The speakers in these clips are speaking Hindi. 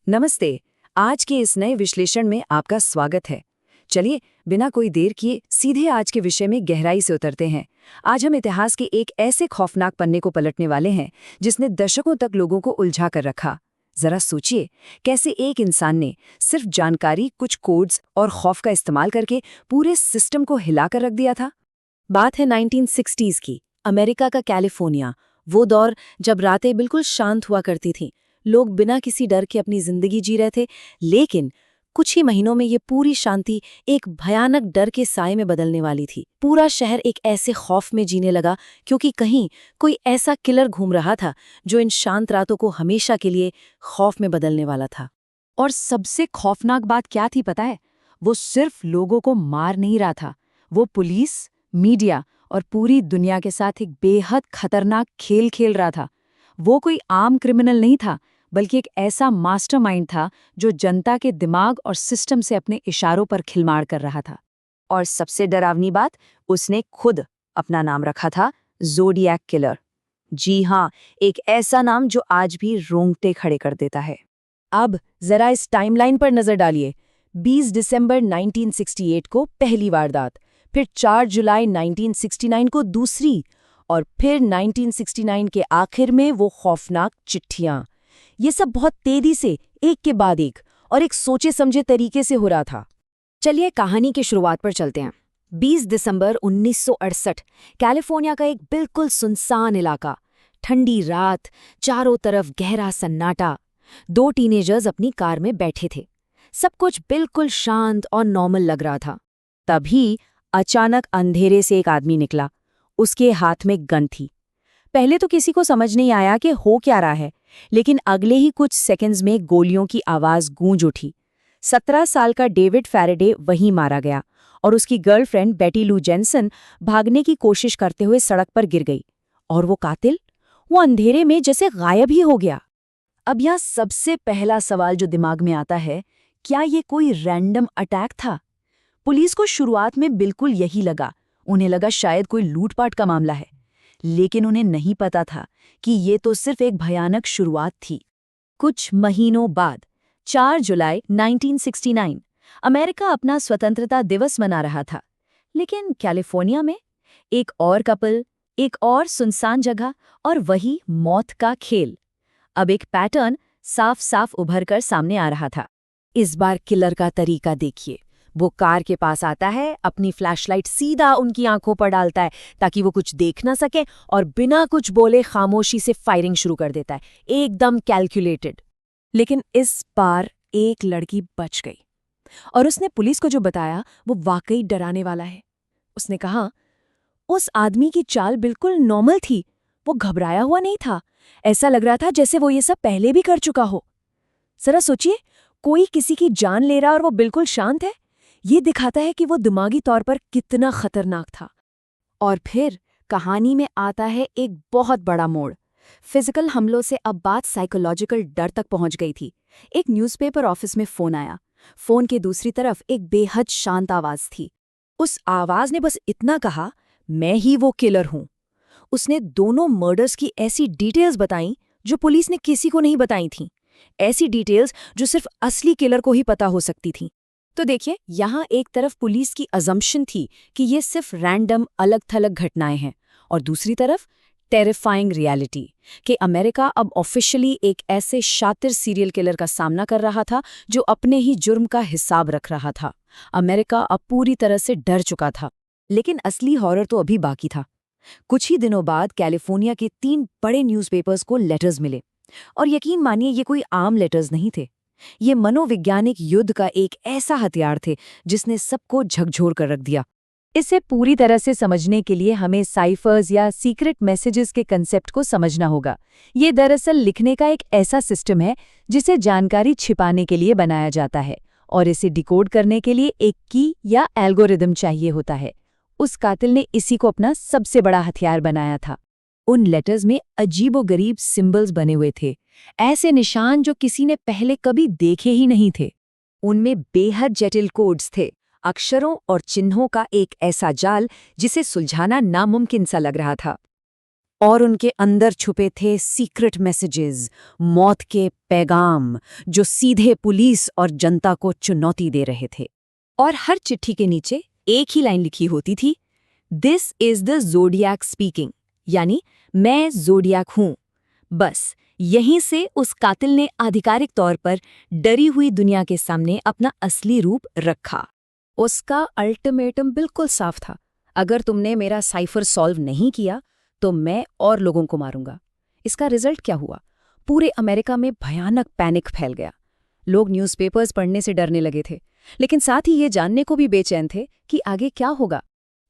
नमस्ते। आज के इस नए विश्लेषण में आपका स्वागत है। चलिए, बिना कोई देर किए सीधे आज के विषय में गहराई से उतरते हैं। आज हम इतिहास के एक ऐसे खौफनाक पन्ने को पलटने वाले हैं जिसने दशकों तक लोगों को उलझा कर रखा। जरा सोचिए, कैसे एक इंसान ने सिर्फ जानकारी, कुछ कोड्स और खौफ का इस्तेमाल करके पूरे सिस्टम को हिलाकर रख दिया था। बात है 1960s की, अमेरिका का कैलिफोर्निया। वो दौर जब रातें बिल्कुल शांत हुआ करती थीं, लोग बिना किसी डर के अपनी जिंदगी जी रहे थे। लेकिन कुछ ही महीनों में ये पूरी शांति एक भयानक डर के साए में बदलने वाली थी। पूरा शहर एक ऐसे खौफ में जीने लगा क्योंकि कहीं कोई ऐसा किलर घूम रहा था जो इन शांत रातों को हमेशा के लिए खौफ में बदलने वाला था। और सबसे खौफनाक बात क्या थी पता है? वो सिर्फ लोगों को मार नहीं रहा था, वो पुलिस, मीडिया और पूरी दुनिया के साथ एक बेहद खतरनाक खेल खेल रहा था। वो कोई आम क्रिमिनल नहीं था, बल्कि एक ऐसा मास्टरमाइंड था जो जनता के दिमाग और सिस्टम से अपने इशारों पर खिलवाड़ कर रहा था। और सबसे डरावनी बात, उसने खुद अपना नाम रखा था ज़ोडिएक किलर। जी हाँ, एक ऐसा नाम जो आज भी रोंगटे खड़े कर देता है। अब जरा इस टाइमलाइन पर नजर डालिए। 20 दिसंबर 1968 को पहली वारदात, फिर 4 जुलाई 1969 को दूसरी, और फिर 1969 के आखिर में वो खौफनाक चिट्ठियां। ये सब बहुत तेजी से एक के बाद एक और एक सोचे समझे तरीके से हो रहा था। चलिए कहानी की शुरुआत पर चलते हैं। 20 दिसंबर 1968, कैलिफोर्निया का एक बिल्कुल सुनसान इलाका। ठंडी रात, चारों तरफ गहरा सन्नाटा। 2 टीनेजर्स अपनी कार में बैठे थे। सब कुछ बिल्कुल शांत और नॉर्मल लग रहा था। तभी अचानक अंधेरे से एक आदमी निकला। उसके हाथ में गन थी। पहले तो किसी को समझ नहीं आया कि हो क्या रहा है, लेकिन अगले ही कुछ सेकंड्स में गोलियों की आवाज गूंज उठी। 17 साल का डेविड फैराडे वहीं मारा गया और उसकी गर्लफ्रेंड बेटी लू जेनसन भागने की कोशिश करते हुए सड़क पर गिर गई। और वो कातिल, वो अंधेरे में जैसे गायब ही हो गया। अब यहाँ सबसे पहला सवाल जो दिमाग में आता है, क्या ये कोई रैंडम अटैक था? पुलिस को शुरुआत में बिल्कुल यही लगा। उन्हें लगा शायद कोई लूटपाट का मामला है, लेकिन उन्हें नहीं पता था कि ये तो सिर्फ एक भयानक शुरुआत थी। कुछ महीनों बाद 4 जुलाई 1969, अमेरिका अपना स्वतंत्रता दिवस मना रहा था। लेकिन कैलिफोर्निया में एक और कपल, एक और सुनसान जगह और वही मौत का खेल। अब एक पैटर्न साफ साफ उभर कर सामने आ रहा था। इस बार किलर का तरीका देखिए। वो कार के पास आता है, अपनी फ्लैशलाइट सीधा उनकी आंखों पर डालता है ताकि वो कुछ देख ना सके, और बिना कुछ बोले खामोशी से फायरिंग शुरू कर देता है, एकदम कैलकुलेटेड। लेकिन इस बार एक लड़की बच गई और उसने पुलिस को जो बताया वो वाकई डराने वाला है। उसने कहा, उस आदमी की चाल बिल्कुल नॉर्मल थी। वो घबराया हुआ नहीं था। ऐसा लग रहा था जैसे वो ये सब पहले भी कर चुका हो। जरा सोचिए, कोई किसी की जान ले रहा और वो बिल्कुल शांत है। ये दिखाता है कि वो दिमागी तौर पर कितना खतरनाक था। और फिर कहानी में आता है एक बहुत बड़ा मोड़। फिजिकल हमलों से अब बात साइकोलॉजिकल डर तक पहुंच गई थी। एक न्यूज़पेपर ऑफिस में फोन आया। फोन के दूसरी तरफ एक बेहद शांत आवाज थी। उस आवाज ने बस इतना कहा, मैं ही वो किलर हूं। उसने दोनों मर्डर्स की ऐसी डिटेल्स बताई जो पुलिस ने किसी को नहीं बताई थीं। ऐसी डिटेल्स जो सिर्फ असली किलर को ही पता हो सकती थीं। तो देखिए, यहाँ एक तरफ पुलिस की अजम्पशन थी कि ये सिर्फ रैंडम अलग थलग घटनाएं हैं, और दूसरी तरफ टेरिफाइंग रियलिटी कि अमेरिका अब ऑफिशियली एक ऐसे शातिर सीरियल किलर का सामना कर रहा था जो अपने ही जुर्म का हिसाब रख रहा था। अमेरिका अब पूरी तरह से डर चुका था। लेकिन असली हॉरर तो अभी बाकी था। कुछ ही दिनों बाद कैलिफोर्निया के 3 बड़े न्यूज़पेपर्स को लेटर्स मिले। और यकीन मानिए, ये कोई आम लेटर्स नहीं थे। ये मनोवैज्ञानिक युद्ध का एक ऐसा हथियार थे जिसने सबको झकझोर कर रख दिया। इसे पूरी तरह से समझने के लिए हमें साइफर्स या सीक्रेट मैसेजेस के कंसेप्ट को समझना होगा। ये दरअसल लिखने का एक ऐसा सिस्टम है जिसे जानकारी छिपाने के लिए बनाया जाता है, और इसे डिकोड करने के लिए एक की या एल्गोरिदम चाहिए होता है। उस कातिल ने इसी को अपना सबसे बड़ा हथियार बनाया था। उन लेटर्स में अजीबोगरीब सिंबल्स बने हुए थे, ऐसे निशान जो किसी ने पहले कभी देखे ही नहीं थे। उनमें बेहद जटिल कोड्स थे, अक्षरों और चिन्हों का एक ऐसा जाल जिसे सुलझाना नामुमकिन सा लग रहा था। और उनके अंदर छुपे थे सीक्रेट मैसेजेस, मौत के पैगाम, जो सीधे पुलिस और जनता को चुनौती दे रहे थे। और हर चिट्ठी के नीचे एक ही लाइन लिखी होती थी, दिस इज द ज़ोडियाक स्पीकिंग, यानी मैं ज़ोडियाक हूं। बस यहीं से उस कातिल ने आधिकारिक तौर पर डरी हुई दुनिया के सामने अपना असली रूप रखा। उसका अल्टीमेटम बिल्कुल साफ था, अगर तुमने मेरा साइफर सॉल्व नहीं किया तो मैं और लोगों को मारूंगा। इसका रिजल्ट क्या हुआ? पूरे अमेरिका में भयानक पैनिक फैल गया। लोग न्यूज़पेपर्स पढ़ने से डरने लगे थे, लेकिन साथ ही ये जानने को भी बेचैन थे कि आगे क्या होगा।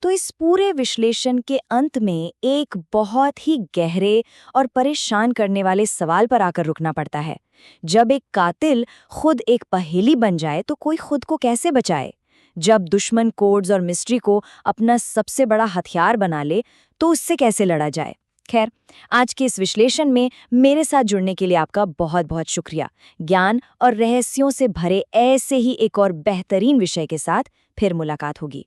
तो इस पूरे विश्लेषण के अंत में एक बहुत ही गहरे और परेशान करने वाले सवाल पर आकर रुकना पड़ता है। जब एक कातिल खुद एक पहेली बन जाए तो कोई खुद को कैसे बचाए? जब दुश्मन कोड्स और मिस्ट्री को अपना सबसे बड़ा हथियार बना ले तो उससे कैसे लड़ा जाए? खैर, आज के इस विश्लेषण में मेरे साथ जुड़ने के लिए आपका बहुत बहुत शुक्रिया। ज्ञान और रहस्यों से भरे ऐसे ही एक और बेहतरीन विषय के साथ फिर मुलाकात होगी।